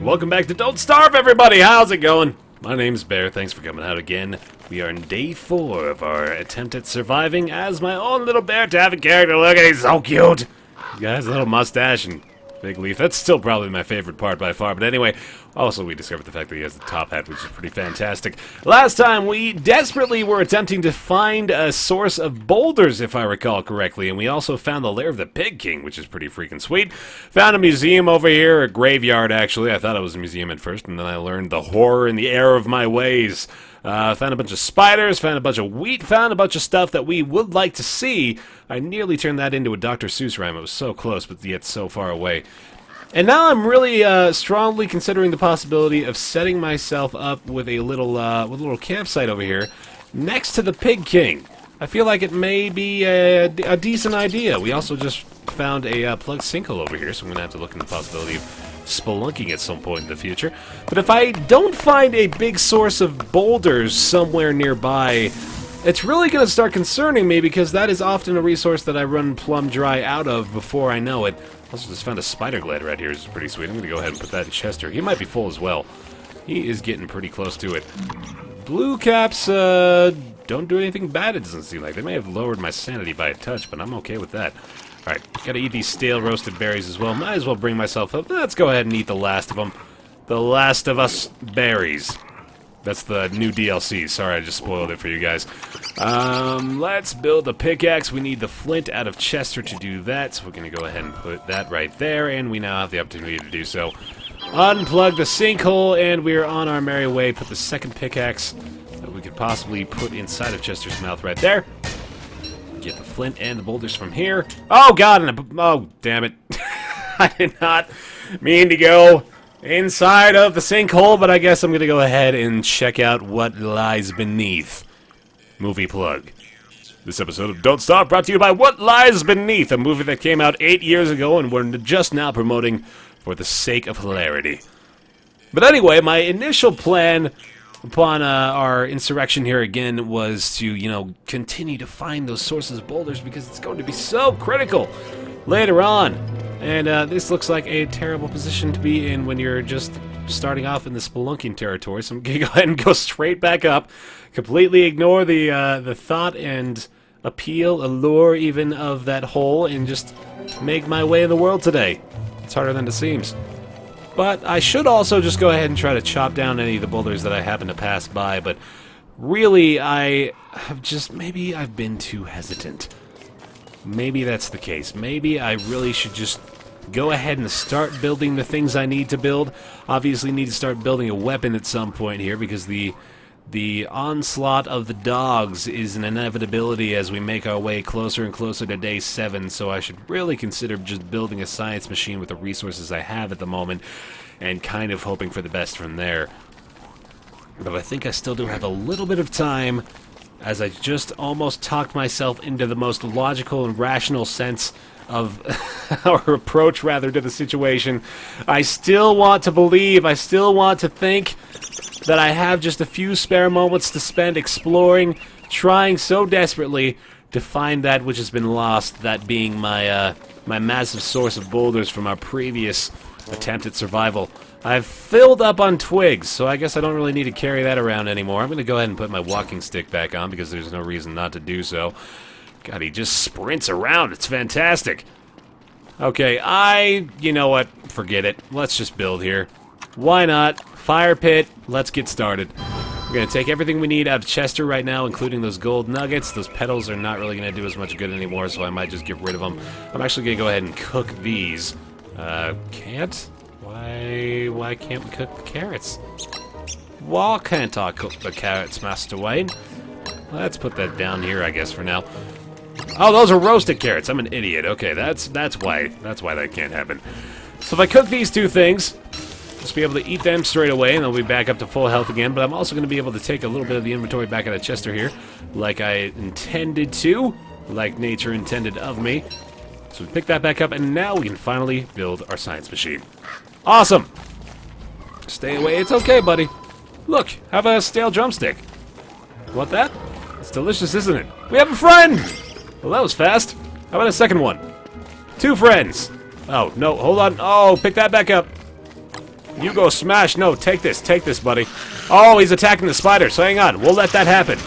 Welcome back to Don't Starve, everybody! How's it going? My name's Baer, thanks for coming out again. We are in day 4 of our attempt at surviving as my own little bear taffy character. Look at, he's so cute! He got his little mustache and big leaf. That's still probably my favorite part by far, but anyway, also we discovered the fact that he has the top hat, which is pretty fantastic. Last time, we desperately were attempting to find a source of boulders, if I recall correctly, and we also found the lair of the Pig King, which is pretty freaking sweet. Found a museum over here, a graveyard, actually. I thought it was a museum at first, and then I learned the horror and the error of my ways. Found a bunch of spiders, found a bunch of wheat, found a bunch of stuff that we would like to see. I nearly turned that into a Dr. Seuss rhyme. It was so close, but yet so far away. And now I'm really strongly considering the possibility of setting myself up with a little campsite over here next to the Pig King. I feel like it may be a decent idea. We also just found a plugged sinkhole over here, so I'm going to have to look into the possibility of spelunking at some point in the future. But if I don't find a big source of boulders somewhere nearby, it's really going to start concerning me, because that is often a resource that I run plumb dry out of before I know it. Also just found a spider glider right here, which is pretty sweet. I'm going to go ahead and put that in Chester. He might be full as well. He is getting pretty close to it. Blue caps don't do anything bad, it doesn't seem like. They may have lowered my sanity by a touch, but I'm okay with that. Alright, gotta eat these stale roasted berries as well. Might as well bring myself up. Let's go ahead and eat the last of them. The Last of Us berries. That's the new DLC. Sorry, I just spoiled it for you guys. Let's build a pickaxe. We need the flint out of Chester to do that, so we're going to go ahead and put that right there, and we now have the opportunity to do so. Unplug the sinkhole, and we're on our merry way. Put the second pickaxe that we could possibly put inside of Chester's mouth right there. Get the flint and the boulders from here. Oh, God! Oh, damn it. I did not mean to go inside of the sinkhole, but I guess I'm going to go ahead and check out what lies beneath. Movie plug. This episode of Don't Stop brought to you by What Lies Beneath, a movie that came out 8 years ago and we're just now promoting for the sake of hilarity. But anyway, my initial plan upon our insurrection here again was to, continue to find those sources of boulders, because it's going to be so critical later on. And this looks like a terrible position to be in when you're just starting off in the spelunking territory, so I'm going to go ahead and go straight back up, completely ignore the thought and appeal, allure even, of that hole, and just make my way in the world today. It's harder than it seems. But I should also just go ahead and try to chop down any of the boulders that I happen to pass by, but really maybe I've been too hesitant. Maybe that's the case. Maybe I really should just go ahead and start building the things I need to build. Obviously need to start building a weapon at some point here, because the onslaught of the dogs is an inevitability as we make our way closer and closer to day 7, so I should really consider just building a science machine with the resources I have at the moment, and kind of hoping for the best from there. But I think I still do have a little bit of time, as I just almost talked myself into the most logical and rational sense of our approach, rather, to the situation. I still want to believe, I still want to think that I have just a few spare moments to spend exploring, trying so desperately to find that which has been lost, that being my massive source of boulders from our previous attempt at survival. I've filled up on twigs, so I guess I don't really need to carry that around anymore. I'm going to go ahead and put my walking stick back on, because there's no reason not to do so. God, he just sprints around. It's fantastic. Okay, you know what? Forget it. Let's just build here. Why not? Fire pit. Let's get started. We're going to take everything we need out of Chester right now, including those gold nuggets. Those petals are not really going to do as much good anymore, so I might just get rid of them. I'm actually going to go ahead and cook these. Can't? Why can't we cook the carrots? Why can't I cook the carrots, Master Wayne? Let's put that down here, I guess, for now. Oh, those are roasted carrots. I'm an idiot. Okay, that's why that can't happen. So if I cook these two things, just be able to eat them straight away, and they'll be back up to full health again. But I'm also going to be able to take a little bit of the inventory back out of Chester here, like I intended to, like nature intended of me. So we pick that back up, and now we can finally build our science machine. Awesome! Stay away. It's okay, buddy. Look, have a stale drumstick. Want that? It's delicious, isn't it? We have a friend! Well, that was fast. How about a second one? 2 friends. Oh, no, hold on. Oh, pick that back up. You go smash. No, take this, buddy. Oh, he's attacking the spider, so hang on. We'll let that happen.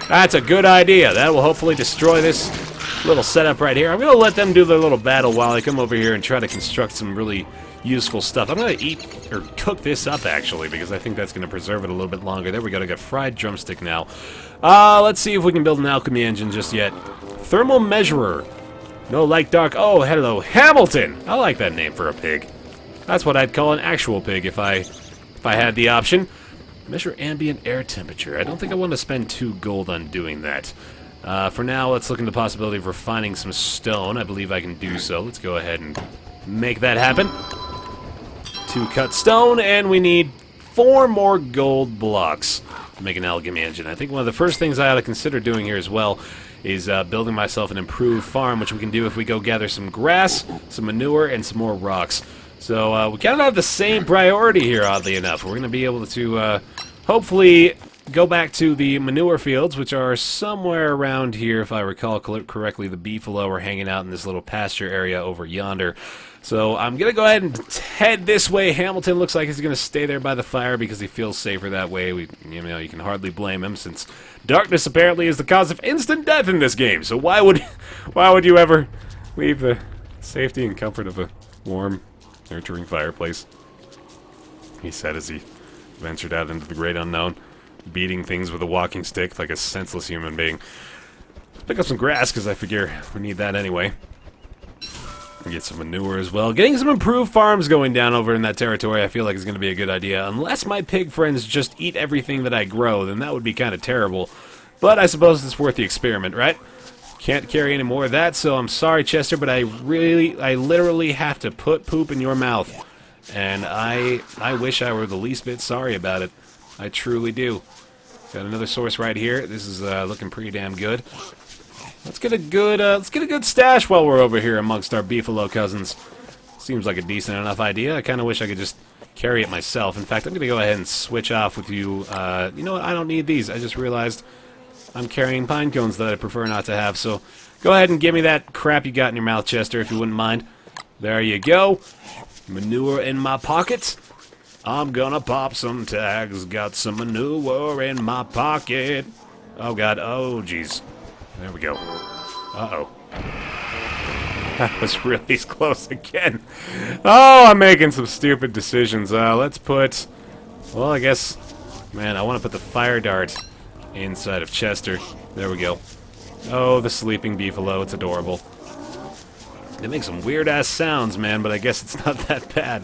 That's a good idea. That will hopefully destroy this little setup right here. I'm going to let them do their little battle while I come over here and try to construct some really useful stuff. I'm going to eat, or cook this up, actually, because I think that's going to preserve it a little bit longer. There we go. I got fried drumstick now. Let's see if we can build an alchemy engine just yet. Thermal measurer. No light dark. Oh, hello. Hamilton! I like that name for a pig. That's what I'd call an actual pig if I had the option. Measure ambient air temperature. I don't think I want to spend 2 gold on doing that. For now, let's look into the possibility of refining some stone. I believe I can do so. Let's go ahead and make that happen. 2 cut stone, and we need 4 more gold blocks to make an alchemy engine. I think one of the first things I ought to consider doing here as well is building myself an improved farm, which we can do if we go gather some grass, some manure, and some more rocks. So we kind of have the same priority here, oddly enough. We're going to be able to hopefully go back to the manure fields, which are somewhere around here, if I recall correctly. The beefalo are hanging out in this little pasture area over yonder. So I'm going to go ahead and head this way. Hamilton looks like he's going to stay there by the fire because he feels safer that way. You can hardly blame him, since darkness apparently is the cause of instant death in this game. So why would you ever leave the safety and comfort of a warm, nurturing fireplace? He said as he ventured out into the great unknown, beating things with a walking stick like a senseless human being. Pick up some grass, because I figure we need that anyway. Get some manure as well. Getting some improved farms going down over in that territory I feel like is going to be a good idea. Unless my pig friends just eat everything that I grow, then that would be kind of terrible. But I suppose it's worth the experiment, right? Can't carry any more of that, so I'm sorry, Chester, but I literally have to put poop in your mouth. And I wish I were the least bit sorry about it. I truly do. Got another source right here. This is looking pretty damn good. Let's get a good stash while we're over here amongst our beefalo cousins. Seems like a decent enough idea. I kind of wish I could just carry it myself. In fact, I'm going to go ahead and switch off with you. You know what? I don't need these. I just realized I'm carrying pine cones that I prefer not to have. So go ahead and give me that crap you got in your mouth, Chester, if you wouldn't mind. There you go. Manure in my pocket. I'm gonna pop some tags. Got some manure in my pocket. Oh, God. Oh, jeez. There we go. Uh-oh. That was really close again. Oh, I'm making some stupid decisions. Let's put... Well, I guess... Man, I want to put the fire dart inside of Chester. There we go. Oh, the sleeping beefalo. It's adorable. They make some weird-ass sounds, man, but I guess it's not that bad.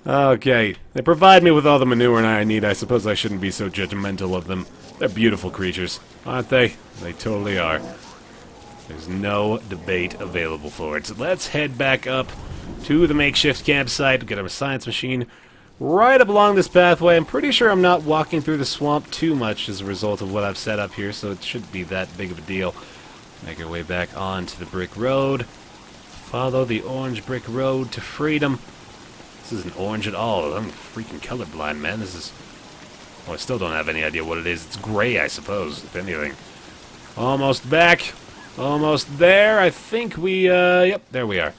Okay. They provide me with all the manure I need. I suppose I shouldn't be so judgmental of them. They're beautiful creatures, aren't they? They totally are. There's no debate available for it. So let's head back up to the makeshift campsite. Get our science machine right up along this pathway. I'm pretty sure I'm not walking through the swamp too much as a result of what I've set up here, so it shouldn't be that big of a deal. Make our way back onto the brick road. Follow the orange brick road to freedom. This isn't orange at all. I'm freaking colorblind, man. This is... Well, I still don't have any idea what it is. It's gray, I suppose, if anything. Almost back. Almost there. I think we, yep, there we are.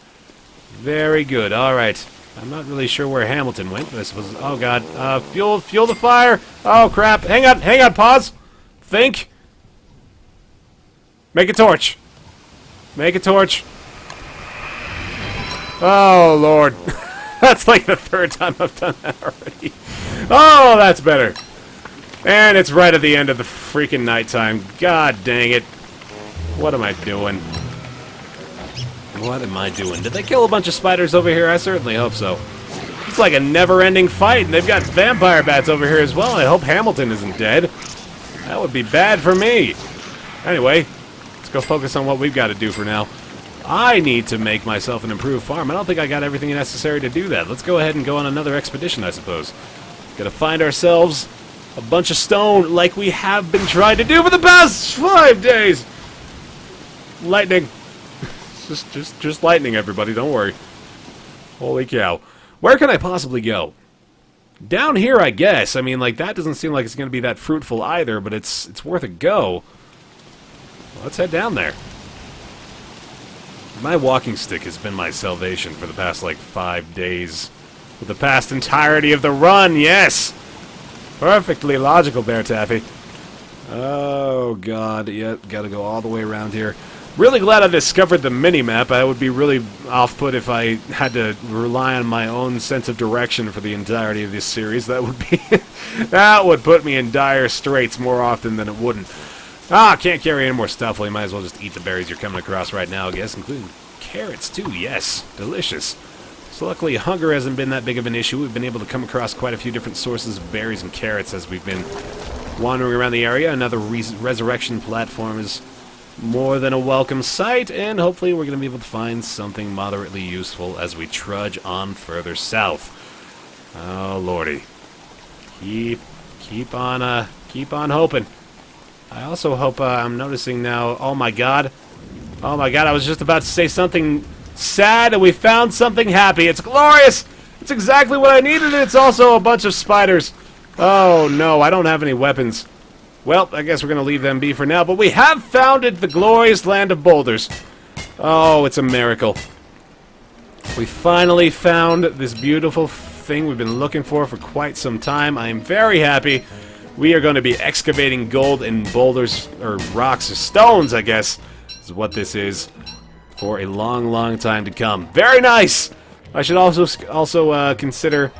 Very good. All right. I'm not really sure where Hamilton went, but I suppose... Oh, God. Fuel the fire. Oh, crap. Hang on, pause. Think. Make a torch. Make a torch. Oh, Lord. That's like the 3rd time I've done that already. Oh, that's better. And it's right at the end of the freaking nighttime. God dang it. What am I doing? What am I doing? Did they kill a bunch of spiders over here? I certainly hope so. It's like a never-ending fight, and they've got vampire bats over here as well. I hope Hamilton isn't dead. That would be bad for me. Anyway, let's go focus on what we've got to do for now. I need to make myself an improved farm. I don't think I got everything necessary to do that. Let's go ahead and go on another expedition, I suppose. Gotta find ourselves a bunch of stone like we have been trying to do for the past 5 days. Lightning. just lightning, everybody. Don't worry. Holy cow. Where can I possibly go? Down here, I guess. I mean, like, that doesn't seem like it's going to be that fruitful either, but it's worth a go. Let's head down there. My walking stick has been my salvation for the past, like, 5 days. for the past entirety of the run, yes! Perfectly logical, Bear Taffy. Oh, God, yeah, gotta go all the way around here. Really glad I discovered the mini-map. I would be really off-put if I had to rely on my own sense of direction for the entirety of this series. That would be... that would put me in dire straits more often than it wouldn't. Ah, can't carry any more stuff. Well, you might as well just eat the berries you're coming across right now, I guess, including carrots, too. Yes, delicious. So luckily, hunger hasn't been that big of an issue. We've been able to come across quite a few different sources of berries and carrots as we've been wandering around the area. Another resurrection platform is more than a welcome sight, and hopefully we're going to be able to find something moderately useful as we trudge on further south. Oh, lordy. Keep on hoping. I also hope I'm noticing now... Oh, my God. Oh, my God, I was just about to say something sad, and we found something happy. It's glorious! It's exactly what I needed, and it's also a bunch of spiders. Oh, no, I don't have any weapons. Well, I guess we're going to leave them be for now, but we have founded the glorious land of boulders. Oh, it's a miracle. We finally found this beautiful thing we've been looking for quite some time. I am very happy. We are going to be excavating gold in boulders, or rocks, or stones, I guess, is what this is, for a long, long time to come. Very nice! I should also consider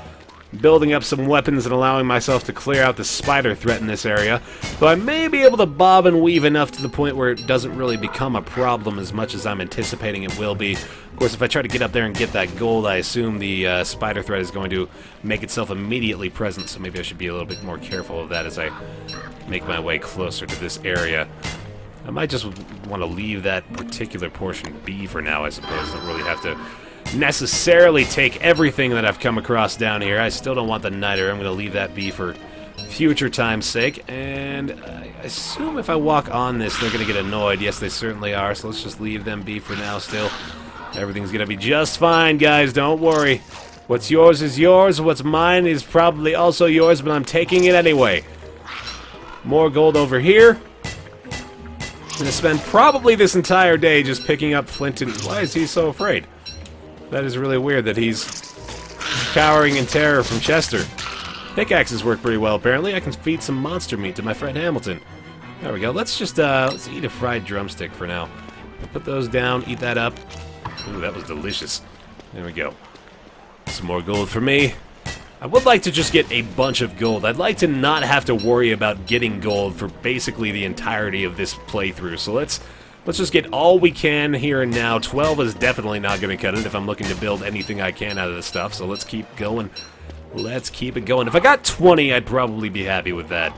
building up some weapons and allowing myself to clear out the spider threat in this area. Though I may be able to bob and weave enough to the point where it doesn't really become a problem as much as I'm anticipating it will be. Of course, if I try to get up there and get that gold, I assume the spider threat is going to make itself immediately present, so maybe I should be a little bit more careful of that as I make my way closer to this area. I might just want to leave that particular portion be for now, I suppose. Don't really have to necessarily take everything that I've come across down here. I still don't want the niter. I'm going to leave that be for future time's sake. And I assume if I walk on this, they're going to get annoyed. Yes, they certainly are. So let's just leave them be for now still. Everything's going to be just fine, guys. Don't worry. What's yours is yours. What's mine is probably also yours, but I'm taking it anyway. More gold over here. I'm going to spend probably this entire day just picking up flint and... Why is he so afraid? That is really weird that he's cowering in terror from Chester. Pickaxes work pretty well, apparently. I can feed some monster meat to my friend Hamilton. There we go. Let's just, let's eat a fried drumstick for now. Put those down, eat that up. Ooh, that was delicious. There we go. Some more gold for me. I would like to just get a bunch of gold. I'd like to not have to worry about getting gold for basically the entirety of this playthrough. So let's just get all we can here and now. 12 is definitely not going to cut it if I'm looking to build anything I can out of this stuff. So let's keep going. Let's keep it going. If I got 20, I'd probably be happy with that.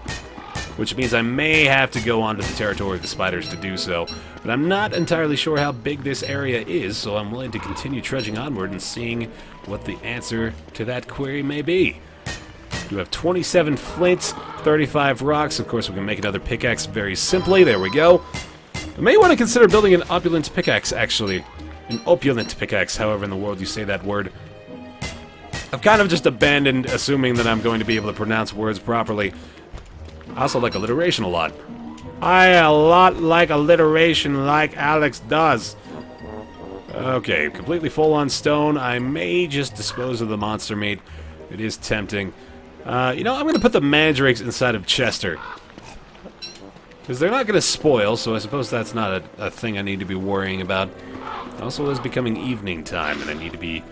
Which means I may have to go onto the territory of the spiders to do so. But I'm not entirely sure how big this area is, so I'm willing to continue trudging onward and seeing what the answer to that query may be. You have 27 flints, 35 rocks. Of course, we can make another pickaxe very simply. There we go. I may want to consider building an opulent pickaxe, actually. An opulent pickaxe, however in the world you say that word. I've kind of just abandoned assuming that I'm going to be able to pronounce words properly. I also like alliteration a lot. I a lot like alliteration like Alex does. Okay, completely full on stone. I may just dispose of the monster meat. It is tempting. You know, I'm going to put the mandrakes inside of Chester. Because they're not going to spoil, so I suppose that's not a thing I need to be worrying about. It also is becoming evening time, and I need to be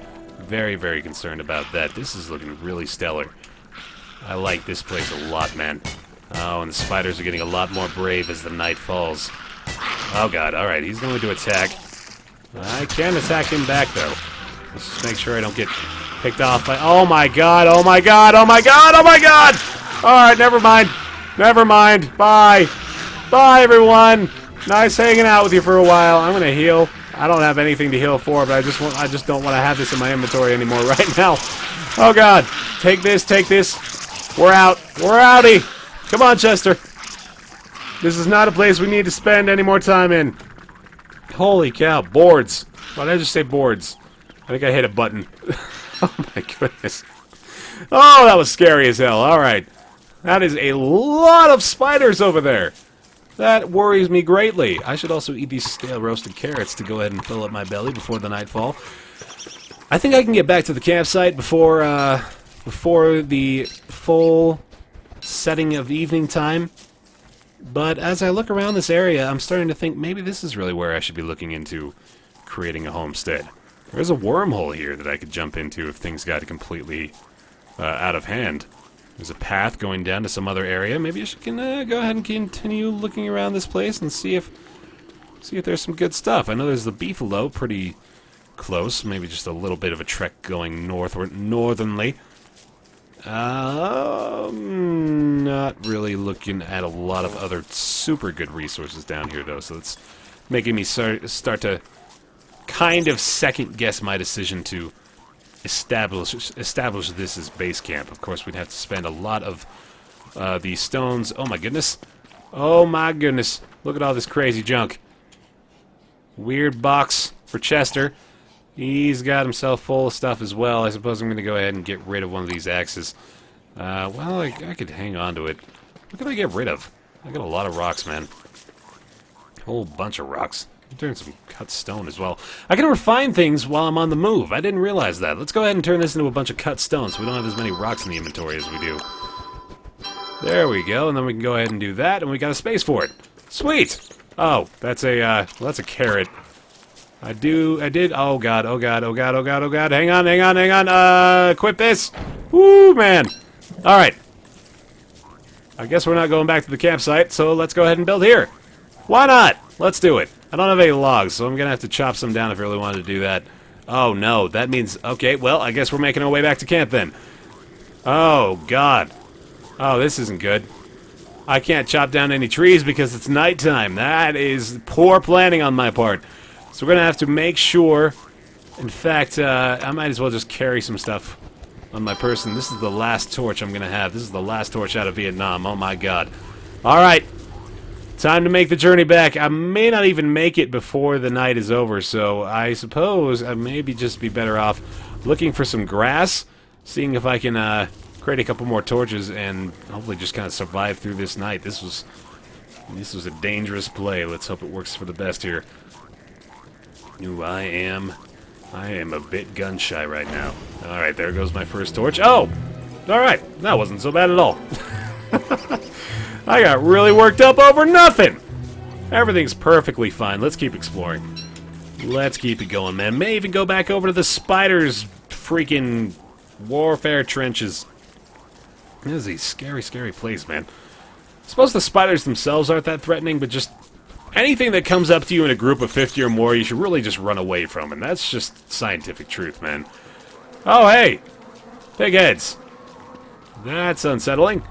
very, very concerned about that. This is looking really stellar. I like this place a lot, man. Oh, and the spiders are getting a lot more brave as the night falls. Oh god, alright, he's going to attack. I can attack him back, though. Let's just make sure I don't get picked off by... Oh my god, oh my god, oh my god, oh my god! Alright, never mind. Never mind. Bye. Bye, everyone. Nice hanging out with you for a while. I'm gonna heal. I don't have anything to heal for, but I just don't want to have this in my inventory anymore right now. Oh god. Take this, take this. We're out. We're outie. Come on, Chester. This is not a place we need to spend any more time in. Holy cow, boards. Why did I just say boards? I think I hit a button. Oh my goodness. Oh, that was scary as hell. Alright. That is a lot of spiders over there. That worries me greatly. I should also eat these stale roasted carrots to go ahead and fill up my belly before the nightfall. I think I can get back to the campsite before the full setting of evening time. But as I look around this area, I'm starting to think maybe this is really where I should be looking into creating a homestead. There's a wormhole here that I could jump into if things got completely out of hand. There's a path going down to some other area. Maybe I can go ahead and continue looking around this place and see if there's some good stuff. I know there's the beefalo pretty close. Maybe just a little bit of a trek going northernly. Not really looking at a lot of other super good resources down here, though. So it's making me start to kind of second guess my decision to establish this as base camp. Of course, we'd have to spend a lot of these stones. Oh my goodness! Oh my goodness! Look at all this crazy junk. Weird box for Chester. He's got himself full of stuff as well. I suppose I'm going to go ahead and get rid of one of these axes. Well, I could hang on to it. What can I get rid of? I got a lot of rocks, man. A whole bunch of rocks. I'm doing some cut stone as well. I can refine things while I'm on the move. I didn't realize that. Let's go ahead and turn this into a bunch of cut stone so we don't have as many rocks in the inventory as we do. There we go, and then we can go ahead and do that, and we got a space for it. Sweet! Oh, that's a carrot. I did, oh god, oh god, oh god, oh god, oh god, hang on, quit this! Woo, man! Alright. I guess we're not going back to the campsite, so let's go ahead and build here. Why not? Let's do it. I don't have any logs, so I'm gonna have to chop some down if I really wanted to do that. Oh no, that means, okay, well, I guess we're making our way back to camp then. Oh god. Oh, this isn't good. I can't chop down any trees because it's nighttime. That is poor planning on my part. So we're going to have to make sure, in fact, I might as well just carry some stuff on my person. This is the last torch I'm going to have. This is the last torch out of Vietnam. Oh my god. Alright. Time to make the journey back. I may not even make it before the night is over, so I suppose I maybe just be better off looking for some grass, seeing if I can create a couple more torches, and hopefully just kind of survive through this night. This was a dangerous play. Let's hope it works for the best here. Ooh, I am a bit gun-shy right now. Alright, there goes my first torch. Oh! Alright, that wasn't so bad at all. I got really worked up over nothing! Everything's perfectly fine. Let's keep exploring. Let's keep it going, man. May even go back over to the spiders' freaking warfare trenches. This is a scary, scary place, man. I suppose the spiders themselves aren't that threatening, but just anything that comes up to you in a group of 50 or more, you should really just run away from, and that's just scientific truth, man. Oh, hey! Big heads. That's unsettling.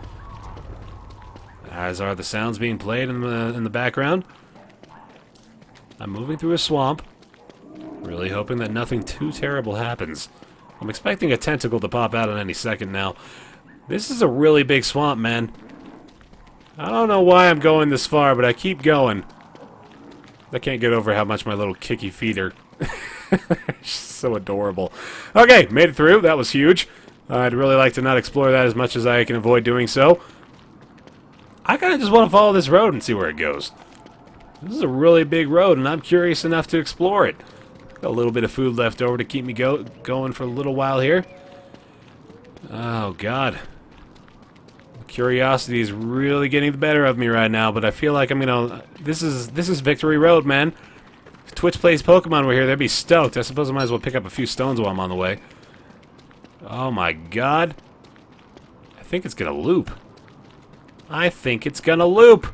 As are the sounds being played in the background. I'm moving through a swamp, really hoping that nothing too terrible happens. I'm expecting a tentacle to pop out at any second now. This is a really big swamp, man. I don't know why I'm going this far, but I keep going. I can't get over how much my little kicky feet are. So adorable. Okay, made it through. That was huge. I'd really like to not explore that as much as I can avoid doing so. I kind of just want to follow this road and see where it goes. This is a really big road, and I'm curious enough to explore it. Got a little bit of food left over to keep me going for a little while here. Oh, God. Curiosity is really getting the better of me right now, but I feel like I'm gonna... This is Victory Road, man. If Twitch Plays Pokemon were here, they'd be stoked. I suppose I might as well pick up a few stones while I'm on the way. Oh, my God. I think it's gonna loop. I think it's gonna loop.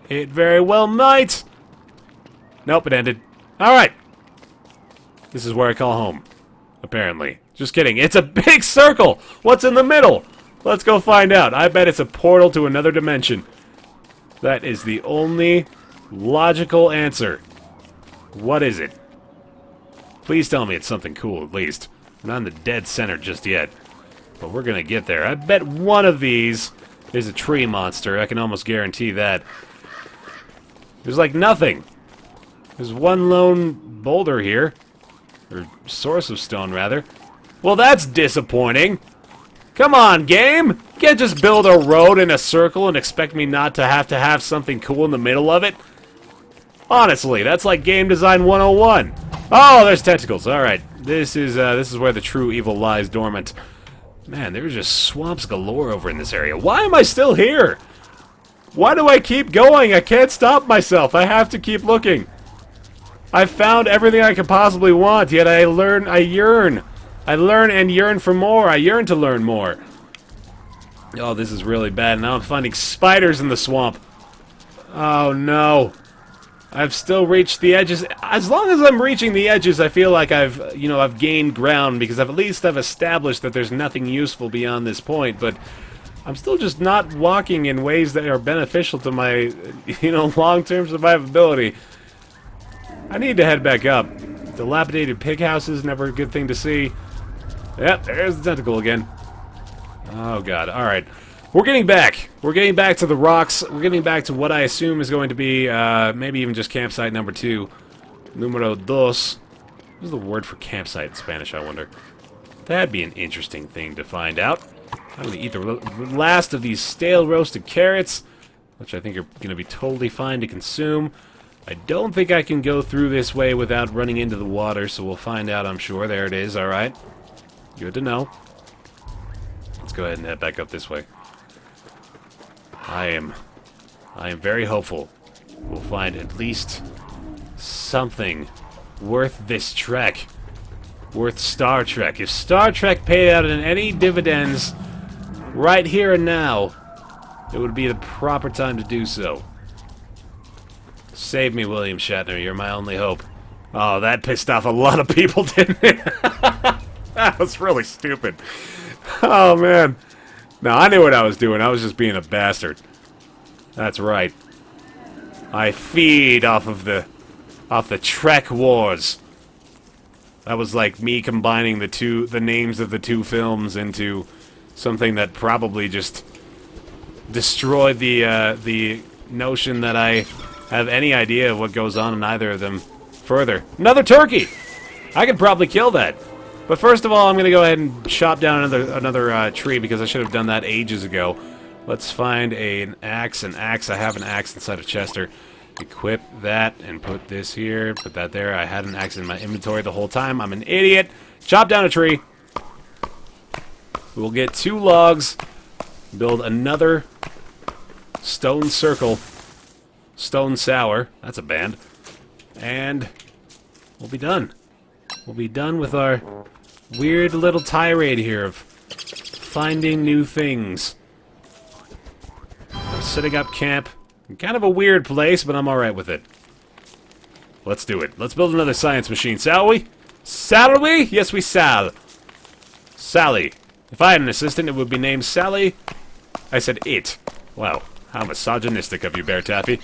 It very well might. Nope, it ended. Alright. This is where I call home. Apparently. Just kidding. It's a big circle! What's in the middle? Let's go find out. I bet it's a portal to another dimension. That is the only logical answer. What is it? Please tell me it's something cool, at least. I'm not in the dead center just yet. But we're gonna get there. I bet one of these is a tree monster. I can almost guarantee that. There's like nothing. There's one lone boulder here. Or source of stone, rather. Well, that's disappointing. Come on, game! You can't just build a road in a circle and expect me not to have something cool in the middle of it. Honestly, that's like game design 101. Oh, there's tentacles. Alright. This is where the true evil lies dormant. Man, there's just swamps galore over in this area. Why am I still here? Why do I keep going? I can't stop myself. I have to keep looking. I've found everything I could possibly want, yet I yearn. I learn and yearn for more. I yearn to learn more. Oh, this is really bad. Now I'm finding spiders in the swamp. Oh, no. I've still reached the edges. As long as I'm reaching the edges, I feel like I've gained ground, because at least I've established that there's nothing useful beyond this point, but I'm still just not walking in ways that are beneficial to my, long-term survivability. I need to head back up. Dilapidated pig house is never a good thing to see. Yep, there's the tentacle again. Oh, God. All right. We're getting back. We're getting back to the rocks. We're getting back to what I assume is going to be maybe even just campsite number 2. Numero dos. What is the word for campsite in Spanish, I wonder? That'd be an interesting thing to find out. I'm going to eat the last of these stale roasted carrots, which I think are going to be totally fine to consume. I don't think I can go through this way without running into the water, so we'll find out, I'm sure. There it is, alright. Good to know. Let's go ahead and head back up this way. I am very hopeful we'll find at least something worth this trek. Worth Star Trek. If Star Trek paid out in any dividends right here and now, it would be the proper time to do so. Save me, William Shatner. You're my only hope. Oh, that pissed off a lot of people, didn't it? That was really stupid. Oh, man. No, I knew what I was doing. I was just being a bastard. That's right. I feed off the Trek Wars. That was like me combining the names of the two films into something that probably just destroyed the notion that I have any idea of what goes on in either of them further. Another turkey! I could probably kill that. But first of all, I'm going to go ahead and chop down another tree, because I should have done that ages ago. Let's find an axe. I have an axe inside of Chester. Equip that and put this here. Put that there. I had an axe in my inventory the whole time. I'm an idiot. Chop down a tree. We'll get 2 logs. Build another stone circle. Stone Sour. That's a band. And we'll be done. We'll be done with our weird little tirade here of finding new things. I'm setting up camp. Kind of a weird place, but I'm alright with it. Let's do it. Let's build another science machine, shall we? Shall we? Yes, we shall. Sally. If I had an assistant, it would be named Sally. I said it. Wow, how misogynistic of you, Bear Taffy.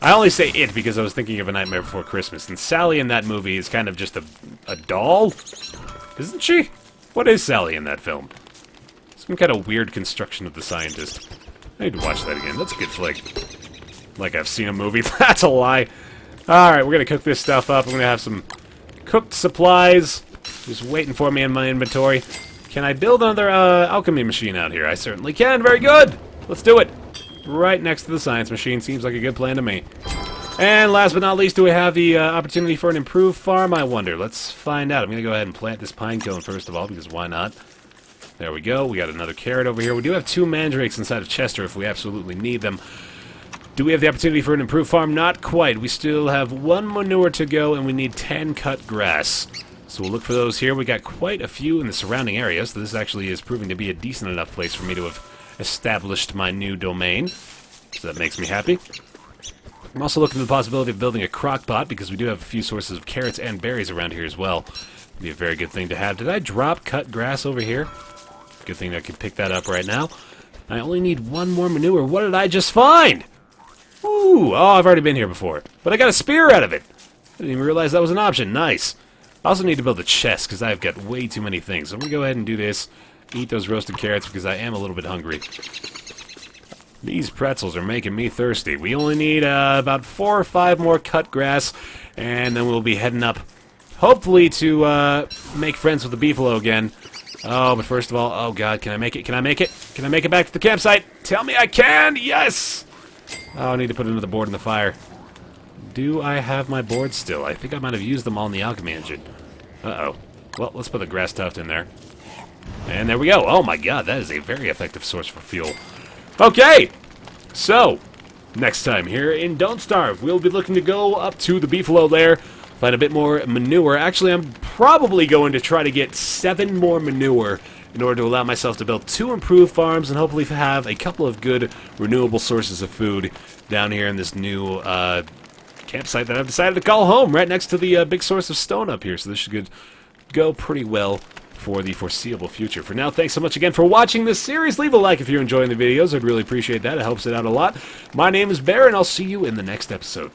I only say it because I was thinking of A Nightmare Before Christmas, and Sally in that movie is kind of just a doll? Isn't she? What is Sally in that film? Some kind of weird construction of the scientist. I need to watch that again. That's a good flick. Like I've seen a movie. That's a lie. Alright, we're gonna cook this stuff up. I'm gonna have some cooked supplies just waiting for me in my inventory. Can I build another alchemy machine out here? I certainly can. Very good. Let's do it. Right next to the science machine. Seems like a good plan to me. And last but not least, do we have the opportunity for an improved farm, I wonder? Let's find out. I'm going to go ahead and plant this pine cone first of all, because why not? There we go. We got another carrot over here. We do have 2 mandrakes inside of Chester if we absolutely need them. Do we have the opportunity for an improved farm? Not quite. We still have 1 manure to go, and we need 10 cut grass. So we'll look for those here. We got quite a few in the surrounding area, so this actually is proving to be a decent enough place for me to have established my new domain. So that makes me happy. I'm also looking at the possibility of building a crock pot, because we do have a few sources of carrots and berries around here as well. It'd be a very good thing to have. Did I drop cut grass over here? Good thing I can pick that up right now. I only need 1 more manure. What did I just find? Ooh, oh, I've already been here before. But I got a spear out of it. I didn't even realize that was an option. Nice. I also need to build a chest, because I've got way too many things. So I'm going to go ahead and do this. Eat those roasted carrots, because I am a little bit hungry. These pretzels are making me thirsty. We only need about 4 or 5 more cut grass, and then we'll be heading up, hopefully, to make friends with the beefalo again. Oh, but first of all, oh god, can I make it? Can I make it? Can I make it back to the campsite? Tell me I can! Yes! Oh, I need to put another board in the fire. Do I have my boards still? I think I might have used them all in the alchemy engine. Uh-oh. Well, let's put the grass tuft in there. And there we go. Oh my god, that is a very effective source for fuel. Okay, so next time here in Don't Starve, we'll be looking to go up to the beefalo lair, find a bit more manure. Actually, I'm probably going to try to get 7 more manure in order to allow myself to build 2 improved farms and hopefully have a couple of good renewable sources of food down here in this new campsite that I've decided to call home, right next to the big source of stone up here. So this should go pretty well for the foreseeable future. For now, thanks so much again for watching this series. Leave a like if you're enjoying the videos. I'd really appreciate that. It helps it out a lot. My name is Baer, and I'll see you in the next episode.